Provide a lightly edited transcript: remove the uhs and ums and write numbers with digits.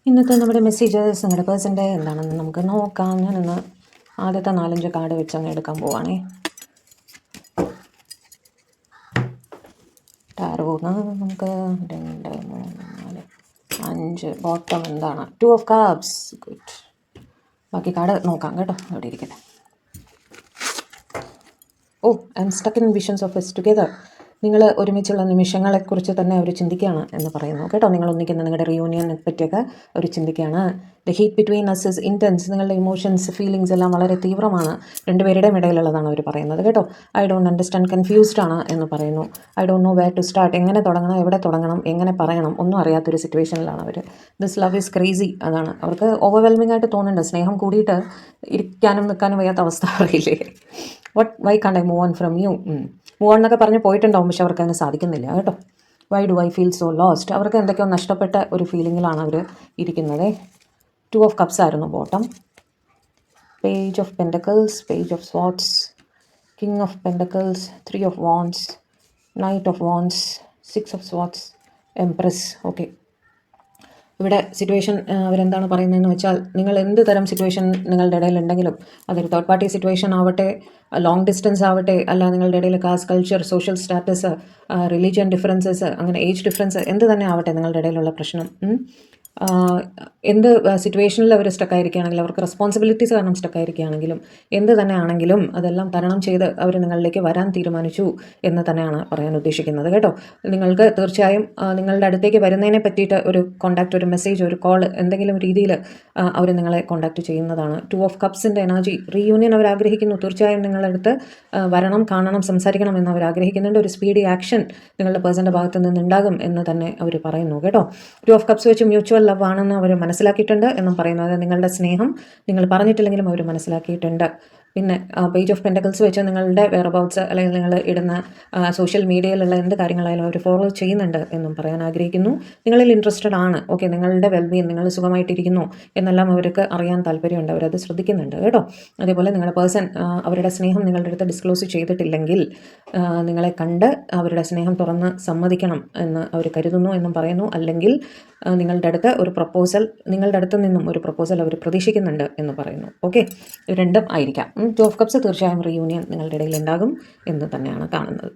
ഇന്നത്തെ നമ്മുടെ മെസ്സേജസ് നിങ്ങളുടെ പേഴ്സൻ്റെ എന്താണെന്ന് നമുക്ക് നോക്കാം. ഞാനിന്ന് ആദ്യത്തെ 4-5 കാർഡ് വെച്ച് അങ്ങ് എടുക്കാൻ പോവാണേ. ടാരോന്ന് നമുക്ക് 2, 3, 4, 5 ബോട്ടം എന്താണ് 2 ഓഫ് കപ്സ്. ഗുഡ്. ബാക്കി കാർഡ് നോക്കാം കേട്ടോ. അവിടെ ഇരിക്കട്ടെ. I M stuck in visions of S together. നിങ്ങൾ ഒരുമിച്ചുള്ള നിമിഷങ്ങളെക്കുറിച്ച് തന്നെ അവർ ചിന്തിക്കുകയാണ് എന്ന് പറയുന്നു കേട്ടോ. നിങ്ങൾ ഒന്നിക്കുന്ന നിങ്ങളുടെ റിയൂണിയനെ പറ്റിയൊക്കെ അവർ ചിന്തിക്കുകയാണ്. The heat between us is intense. നിങ്ങളുടെ ഇമോഷൻസ് ഫീലിങ്സ് എല്ലാം വളരെ തീവ്രമാണ്. രണ്ടുപേരുടെയും ഇടയിലുള്ളതാണ് അവർ പറയുന്നത് കേട്ടോ. ഐ ഡോണ്ട് അണ്ടർസ്റ്റാൻഡ്, കൺഫ്യൂസ്ഡ് ആണ് എന്ന് പറയുന്നു. I don't know where to start. എങ്ങനെ തുടങ്ങണം, എവിടെ തുടങ്ങണം, എങ്ങനെ പറയണം ഒന്നും അറിയാത്തൊരു സിറ്റുവേഷനിലാണ് അവർ. This love is crazy. അതാണ് അവർക്ക് ഓവർവെൽമിംഗ് ആയിട്ട് തോന്നുന്നുണ്ട്. സ്നേഹം കൂടിയിട്ട് ഇരിക്കാനും നിൽക്കാനും വയ്യാത്ത അവസ്ഥ അറിയില്ലേ. Why can't I move on from you. Move on എന്നൊക്കെ പറഞ്ഞ് പോയിട്ടുണ്ടാവും, പക്ഷെ അവർക്ക് അതിന് സാധിക്കുന്നില്ല കേട്ടോ. Why do I feel so lost. അവർക്ക് എന്തൊക്കെയോ നഷ്ടപ്പെട്ട ഒരു ഫീലിങ്ങിലാണ് അവർ ഇരിക്കുന്നത്. 2 ഓഫ് കപ്സ് ആയിരുന്നു bottom. Page of pentacles, page of swords, king of pentacles, 3 of wands, knight of wands, 6 of swords, empress. Okay, ഇവിടെ സിറ്റുവേഷൻ അവരെന്താണ് പറയുന്നതെന്ന് വെച്ചാൽ, നിങ്ങൾ എന്ത് തരം സിറ്റുവേഷൻ നിങ്ങളുടെ ഇടയിലുണ്ടെങ്കിലും, അതൊരു തേർഡ് പാർട്ടി സിറ്റുവേഷൻ ആവട്ടെ, ലോങ് ഡിസ്റ്റൻസ് ആവട്ടെ, അല്ല നിങ്ങളുടെ ഇടയിൽ caste, culture, social status, religion differences, അങ്ങനെ ഏജ് ഡിഫറൻസ് എന്ത് തന്നെ ആവട്ടെ നിങ്ങളുടെ ഇടയിലുള്ള പ്രശ്നം, എന്ത് സിറ്റുവേഷനിൽ അവർ സ്റ്റക്കായിരിക്കുകയാണെങ്കിലും, അവർക്ക് റെസ്പോൺസിബിലിറ്റീസ് കാരണം സ്റ്റക്കായിരിക്കുകയാണെങ്കിലും, എന്ത് തന്നെ ആണെങ്കിലും അതെല്ലാം തരണം ചെയ്ത് അവർ നിങ്ങളിലേക്ക് വരാൻ തീരുമാനിച്ചു എന്ന് തന്നെയാണ് പറയാൻ ഉദ്ദേശിക്കുന്നത് കേട്ടോ. നിങ്ങൾക്ക് തീർച്ചയായും നിങ്ങളുടെ അടുത്തേക്ക് വരുന്നതിനെ പറ്റിയിട്ട് ഒരു കോൺടാക്റ്റ്, ഒരു മെസ്സേജ്, ഒരു കോൾ, എന്തെങ്കിലും രീതിയിൽ അവർ നിങ്ങളെ കോൺടാക്റ്റ് ചെയ്യുന്നതാണ്. 2 ഓഫ് കപ്സിൻ്റെ എനർജി, റീയൂണിയൻ അവർ ആഗ്രഹിക്കുന്നു. തീർച്ചയായും നിങ്ങളുടെ അടുത്ത് വരണം, കാണണം, സംസാരിക്കണം എന്ന് അവർ ആഗ്രഹിക്കുന്നുണ്ട്. ഒരു സ്പീഡി ആക്ഷൻ നിങ്ങളുടെ പേഴ്സൻ്റെ ഭാഗത്ത് നിന്നുണ്ടാകും എന്ന് തന്നെ അവർ പറയുന്നു കേട്ടോ. 2 ഓഫ് കപ്സ് വെച്ച് മ്യൂച്വൽ ലവ് ആണെന്ന് അവർ മനസ്സിലാക്കിയിട്ടുണ്ട് എന്നും പറയുന്നത്. നിങ്ങളുടെ സ്നേഹം നിങ്ങൾ പറഞ്ഞിട്ടില്ലെങ്കിലും അവർ മനസ്സിലാക്കിയിട്ടുണ്ട്. പിന്നെ പേജ് ഓഫ് പെൻഡക്കിൾസ് വെച്ച് നിങ്ങളുടെ വെയർഅബൌട്ട്സ്, അല്ലെങ്കിൽ നിങ്ങൾ ഇടുന്ന സോഷ്യൽ മീഡിയയിലുള്ള എന്ത് കാര്യങ്ങളായാലും അവർ ഫോളോ ചെയ്യുന്നുണ്ട് എന്നും പറയാൻ ആഗ്രഹിക്കുന്നു. നിങ്ങളിൽ ഇൻട്രസ്റ്റഡ് ആണ്. ഓക്കെ, നിങ്ങളുടെ വെൽബീൻ, നിങ്ങൾ സുഖമായിട്ടിരിക്കുന്നു എന്നെല്ലാം അവർക്ക് അറിയാൻ താല്പര്യമുണ്ട്. അവരത് ശ്രദ്ധിക്കുന്നുണ്ട് കേട്ടോ. അതേപോലെ നിങ്ങളുടെ പേഴ്സൺ അവരുടെ സ്നേഹം നിങ്ങളുടെ അടുത്ത് ഡിസ്ക്ലോസ് ചെയ്തിട്ടില്ലെങ്കിൽ നിങ്ങളെ കണ്ട് അവരുടെ സ്നേഹം തുറന്ന് സമ്മതിക്കണം എന്ന് അവർ കരുതുന്നു എന്നും പറയുന്നു. അല്ലെങ്കിൽ നിങ്ങളുടെ അടുത്ത് ഒരു പ്രപ്പോസൽ, നിങ്ങളുടെ അടുത്ത് നിന്നും ഒരു പ്രപ്പോസൽ അവർ പ്രതീക്ഷിക്കുന്നുണ്ട് എന്ന് പറയുന്നു. ഓക്കെ, രണ്ടും ആയിരിക്കാം. 2 ഓഫ് കപ്സ് തീർച്ചയായും റീയൂണിയൻ നിങ്ങളുടെ ഇടയിൽ ഉണ്ടാകും എന്ന് തന്നെയാണ് കാണുന്നത്.